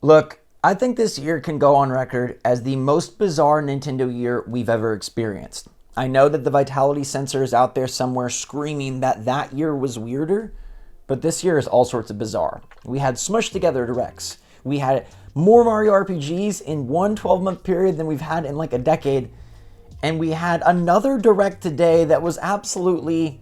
Look, I think this year can go on record as the most bizarre Nintendo year we've ever experienced. I know that the Vitality sensor is out there somewhere screaming that that year was weirder, but this year is all sorts of bizarre. We had smushed together directs. We had more Mario RPGs in one 12-month period than we've had in like a decade. And we had another direct today that was absolutely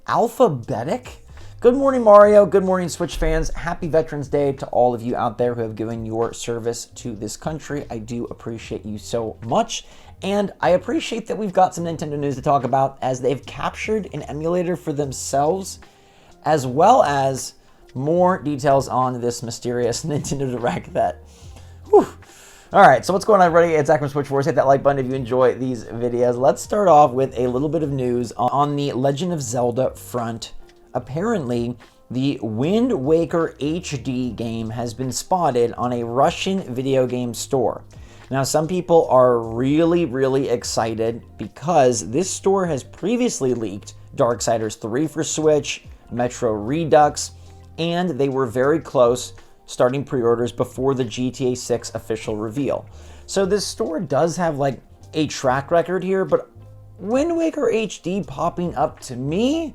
alphabetic. Good morning, Mario. Good morning, Switch fans. Happy Veterans Day to all of you out there who have given your service to this country. I do appreciate you so much. And I appreciate that we've got some Nintendo news to talk about as they've captured an emulator for themselves, as well as more details on this mysterious Nintendo Direct that, whew. All right, so what's going on, everybody? It's Zach from SwitchForce. Hit that like button if you enjoy these videos. Let's start off with a little bit of news on the Legend of Zelda front. Apparently, the Wind Waker HD game has been spotted on a Russian video game store. Now, some people are really excited because this store has previously leaked Darksiders 3 for Switch, Metro Redux, and they were very close starting pre-orders before the GTA 6 official reveal. So this store does have like a track record here, but Wind Waker HD popping up to me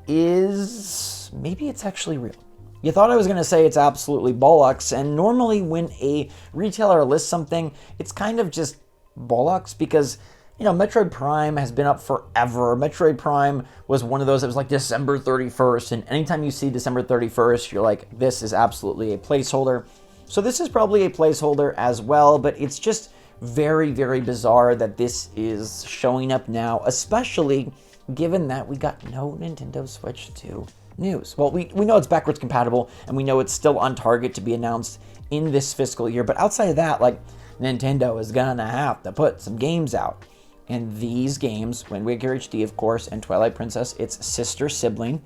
is maybe it's actually real. You thought I was going to say it's absolutely bollocks, and normally when a retailer lists something, it's kind of just bollocks because, you know, Metroid Prime has been up forever. Metroid Prime was one of those that was like December 31st, and anytime you see December 31st, you're like, this is absolutely a placeholder. So this is probably a placeholder as well, but it's just very bizarre that this is showing up now, especially given that we got no Nintendo Switch 2 news. Well, we know it's backwards compatible, and we know it's still on target to be announced in this fiscal year, but outside of that, like, Nintendo is gonna have to put some games out. And these games, Wind Waker HD, of course, and Twilight Princess, its sister sibling,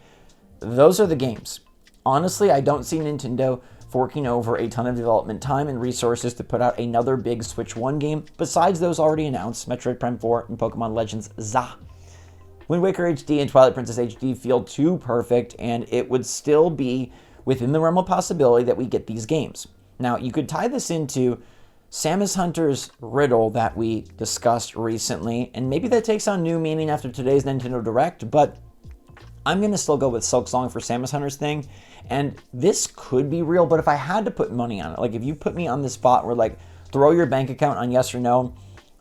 those are the games. Honestly, I don't see Nintendo forking over a ton of development time and resources to put out another big Switch 1 game besides those already announced, Metroid Prime 4 and Pokemon Legends ZA. Wind Waker HD and Twilight Princess HD feel too perfect, and it would still be within the realm of possibility that we get these games. Now, you could tie this into Samus Hunter's riddle that we discussed recently, and maybe that takes on new meaning after today's Nintendo Direct, but I'm going to still go with Silk Song for Samus Hunter's thing, and this could be real, but if I had to put money on it, like if you put me on the spot where like throw your bank account on yes or no,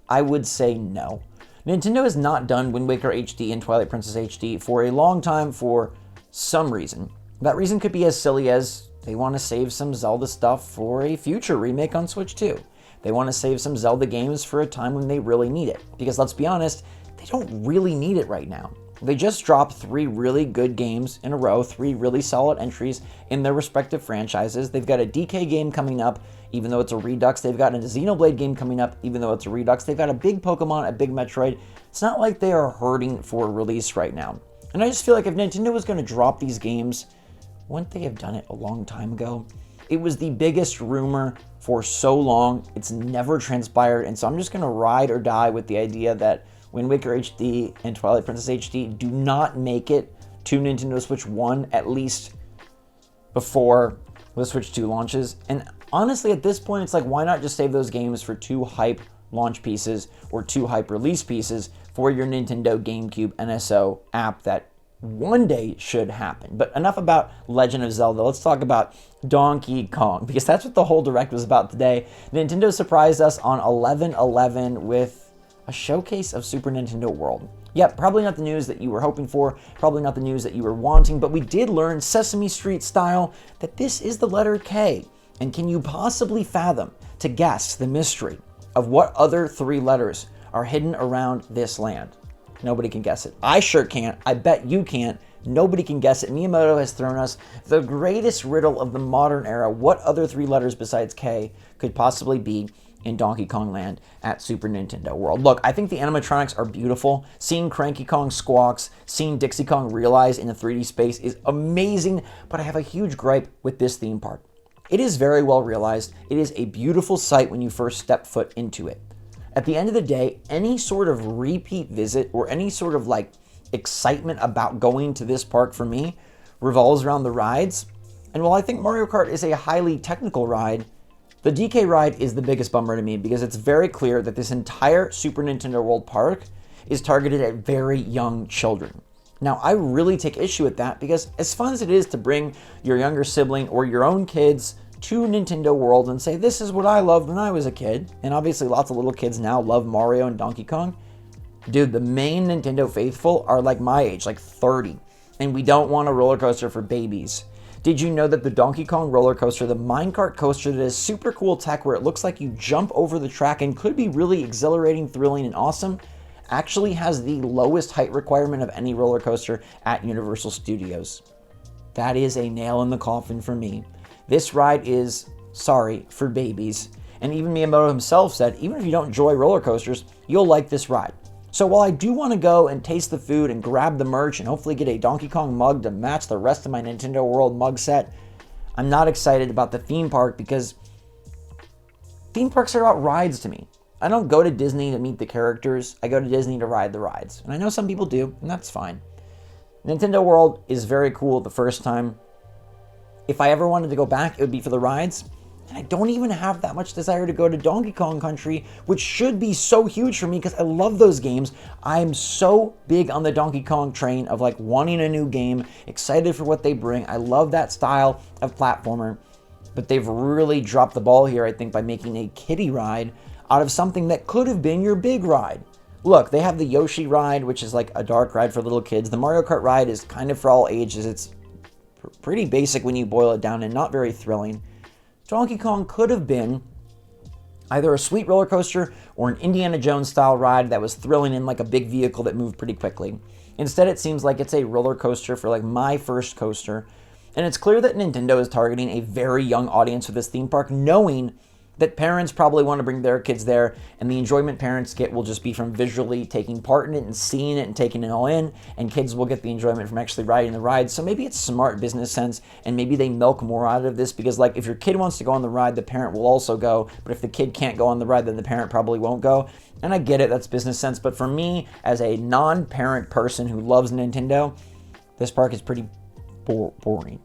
I would say no. Nintendo has not done Wind Waker HD and Twilight Princess HD for a long time for some reason. That reason could be as silly as they want to save some Zelda stuff for a future remake on Switch 2. They want to save some Zelda games for a time when they really need it. Because let's be honest, they don't really need it right now. They just dropped 3 really good games in a row, 3 really solid entries in their respective franchises. They've got a DK game coming up, even though it's a Redux. They've got a Xenoblade game coming up, even though it's a Redux. They've got a big Pokemon, a big Metroid. It's not like they are hurting for release right now. And I just feel like if Nintendo was going to drop these games, wouldn't they have done it a long time ago? It was the biggest rumor for so long. It's never transpired, and so I'm just going to ride or die with the idea that Wind Waker HD and Twilight Princess HD do not make it to Nintendo Switch 1, at least before the Switch 2 launches. And honestly, at this point, it's like, why not just save those games for 2 hype launch pieces or 2 hype release pieces for your Nintendo GameCube NSO app that one day should happen. But enough about Legend of Zelda. Let's talk about Donkey Kong, because that's what the whole Direct was about today. Nintendo surprised us on 11/11 with a showcase of Super Nintendo World. Yep, probably not the news that you were hoping for, probably not the news that you were wanting, but we did learn Sesame Street style that this is the letter K. And can you possibly fathom to guess the mystery of what other 3 letters are hidden around this land? Nobody can guess it. I sure can't. I bet you can't. Nobody can guess it. Miyamoto has thrown us the greatest riddle of the modern era. What other 3 letters besides K could possibly be in Donkey Kong Land at Super Nintendo World? Look, I think the animatronics are beautiful. Seeing Cranky Kong squawks, seeing Dixie Kong realize in the 3D space is amazing, but I have a huge gripe with this theme park. It is very well realized. It is a beautiful sight when you first step foot into it. At the end of the day, any sort of repeat visit or any sort of like excitement about going to this park for me revolves around the rides. And while I think Mario Kart is a highly technical ride, The DK ride is the biggest bummer to me because it's very clear that this entire Super Nintendo World Park is targeted at very young children. Now, I really take issue with that because as fun as it is to bring your younger sibling or your own kids to Nintendo World and say, this is what I loved when I was a kid, and obviously lots of little kids now love Mario and Donkey Kong. Dude, the main Nintendo faithful are like my age, like 30, and we don't want a roller coaster for babies. Did you know that the Donkey Kong roller coaster, the minecart coaster that is super cool tech where it looks like you jump over the track and could be really exhilarating, thrilling, and awesome, actually has the lowest height requirement of any roller coaster at Universal Studios? That is a nail in the coffin for me. This ride is, sorry, for babies. And even Miyamoto himself said, even if you don't enjoy roller coasters, you'll like this ride. So while I do want to go and taste the food and grab the merch and hopefully get a Donkey Kong mug to match the rest of my Nintendo World mug set, I'm not excited about the theme park because theme parks are about rides to me. I don't go to Disney to meet the characters. I go to Disney to ride the rides. And I know some people do, and that's fine. Nintendo World is very cool the first time. If I ever wanted to go back, it would be for the rides. And I don't even have that much desire to go to Donkey Kong Country, which should be so huge for me because I love those games. I'm so big on the Donkey Kong train of like wanting a new game, excited for what they bring. I love that style of platformer, but they've really dropped the ball here, I think, by making a kiddie ride out of something that could have been your big ride. Look, they have the Yoshi ride, which is like a dark ride for little kids. The Mario Kart ride is kind of for all ages. It's pretty basic when you boil it down and not very thrilling. Donkey Kong could have been either a sweet roller coaster or an Indiana Jones style ride that was thrilling in like a big vehicle that moved pretty quickly. Instead, it seems like it's a roller coaster for like my first coaster. And it's clear that Nintendo is targeting a very young audience with this theme park, knowing that parents probably want to bring their kids there, and the enjoyment parents get will just be from visually taking part in it and seeing it and taking it all in, and kids will get the enjoyment from actually riding the ride. So maybe it's smart business sense, and maybe they milk more out of this, because like if your kid wants to go on the ride, the parent will also go, but if the kid can't go on the ride, then the parent probably won't go. And I get it, that's business sense, but for me, as a non-parent person who loves Nintendo, this park is pretty boring.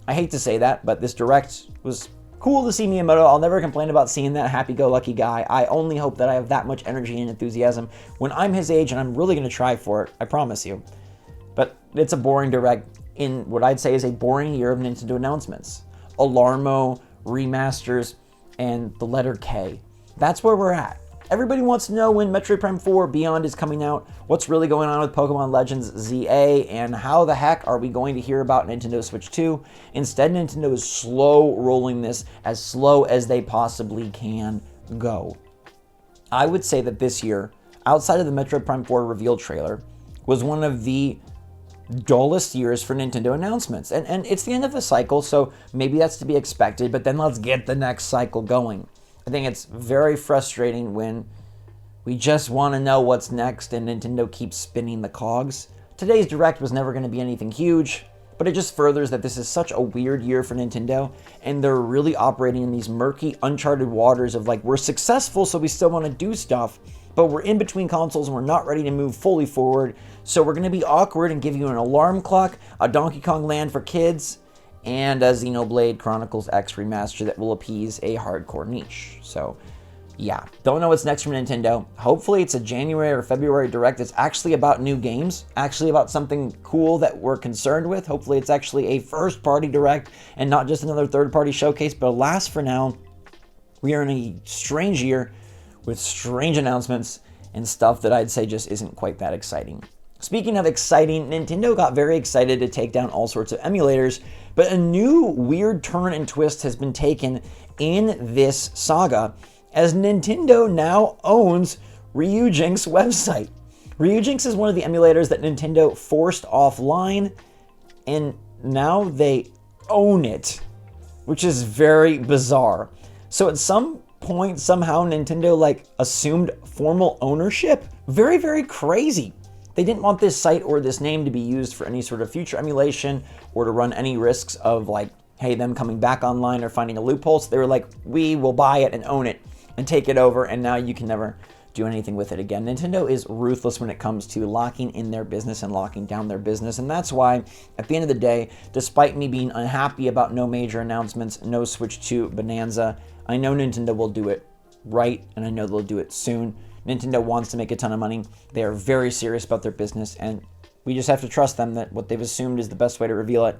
I hate to say that, but this Direct was cool to see Miyamoto. I'll never complain about seeing that happy-go-lucky guy. I only hope that I have that much energy and enthusiasm when I'm his age, and I'm really going to try for it. I promise you. But it's a boring Direct in what I'd say is a boring year of Nintendo announcements. Alarmo, remasters, and the letter K. That's where we're at. Everybody wants to know when Metroid Prime 4 Beyond is coming out, what's really going on with Pokemon Legends ZA, and how the heck are we going to hear about Nintendo Switch 2? Instead, Nintendo is slow rolling this as slow as they possibly can go. I would say that this year, outside of the Metroid Prime 4 reveal trailer, was one of the dullest years for Nintendo announcements. And it's the end of a cycle, so maybe that's to be expected, but then let's get the next cycle going. I think it's very frustrating when we just want to know what's next and Nintendo keeps spinning the cogs. Today's Direct was never going to be anything huge, but it just furthers that this is such a weird year for Nintendo, and they're really operating in these murky, uncharted waters of like, we're successful, so we still want to do stuff, but we're in between consoles and we're not ready to move fully forward, so we're going to be awkward and give you an alarm clock, a Donkey Kong Land for kids, and a Xenoblade Chronicles X remaster that will appease a hardcore niche. So, yeah, don't know what's next from Nintendo. Hopefully it's a January or February Direct that's actually about new games, actually about something cool that we're concerned with. Hopefully it's actually a first-party Direct and not just another third-party showcase. But alas, for now, we are in a strange year with strange announcements and stuff that I'd say just isn't quite that exciting. Speaking of exciting, Nintendo got very excited to take down all sorts of emulators, but a new weird turn and twist has been taken in this saga, as Nintendo now owns Ryujinx's website. Ryujinx is one of the emulators that Nintendo forced offline, and now they own it, which is very bizarre. So at some point, somehow, Nintendo assumed formal ownership. Very, very crazy. They didn't want this site or this name to be used for any sort of future emulation or to run any risks of hey, them coming back online or finding a loophole. So they were like, we will buy it and own it and take it over, and now you can never do anything with it again. Nintendo is ruthless when it comes to locking in their business and locking down their business, and that's why, at the end of the day, despite me being unhappy about no major announcements, no Switch 2 Bonanza, I know Nintendo will do it right, and I know they'll do it soon. Nintendo wants to make a ton of money. They are very serious about their business, and we just have to trust them that what they've assumed is the best way to reveal it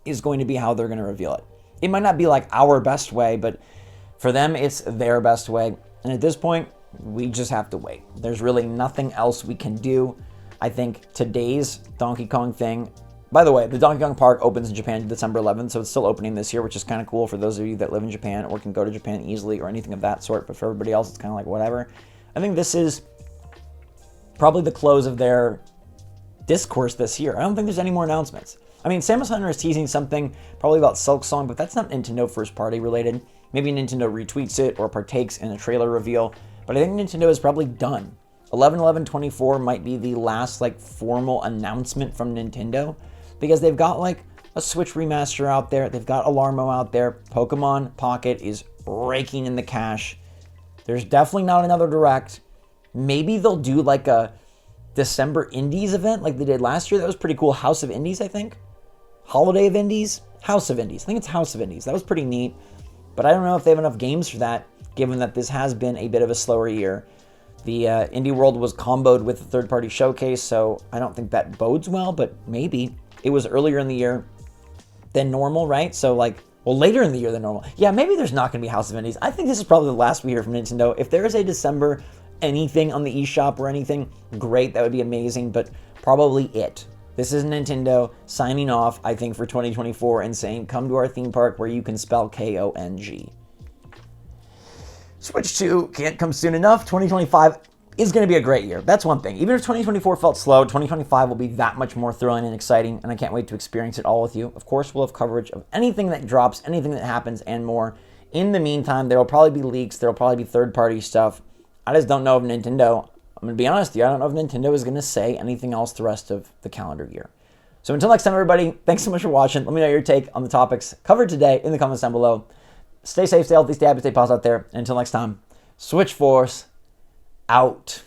is going to be how they're going to reveal it. It might not be like our best way, but for them, it's their best way. And at this point, we just have to wait. There's really nothing else we can do. I think today's Donkey Kong thing, by the way, the Donkey Kong Park opens in Japan December 11th, so it's still opening this year, which is kind of cool for those of you that live in Japan or can go to Japan easily or anything of that sort. But for everybody else, it's kind of like whatever. I think this is probably the close of their discourse this year. I don't think there's any more announcements. I mean, Samus Hunter is teasing something probably about Silk Song, but that's not Nintendo first party related. Maybe Nintendo retweets it or partakes in a trailer reveal, but I think Nintendo is probably done. 11/11/24 might be the last like formal announcement from Nintendo because they've got like a Switch remaster out there. They've got Alarmo out there. Pokemon Pocket is raking in the cash. There's definitely not another Direct. Maybe they'll do like a December Indies event like they did last year. That was pretty cool. House of Indies, I think. Holiday of Indies? House of Indies. I think it's House of Indies. That was pretty neat. But I don't know if they have enough games for that, given that this has been a bit of a slower year. The Indie World was comboed with the third-party showcase, so I don't think that bodes well, but maybe. It was earlier in the year than normal, right? So like, well, later in the year than normal. Yeah, maybe there's not going to be House of Indies. I think this is probably the last we hear from Nintendo. If there is a December anything on the eShop or anything, great, that would be amazing, but probably it. This is Nintendo signing off, I think, for 2024 and saying, come to our theme park where you can spell K-O-N-G. Switch 2 can't come soon enough. 2025 is going to be a great year. That's one thing. Even if 2024 felt slow, 2025 will be that much more thrilling and exciting, and I can't wait to experience it all with you. Of course, we'll have coverage of anything that drops, anything that happens, and more. In the meantime, there will probably be leaks. There will probably be third-party stuff. I just don't know if Nintendo, I'm going to be honest with you, I don't know if Nintendo is going to say anything else the rest of the calendar year. So until next time, everybody, thanks so much for watching. Let me know your take on the topics covered today in the comments down below. Stay safe, stay healthy, stay happy, stay positive out there. And until next time, SwitchForce out.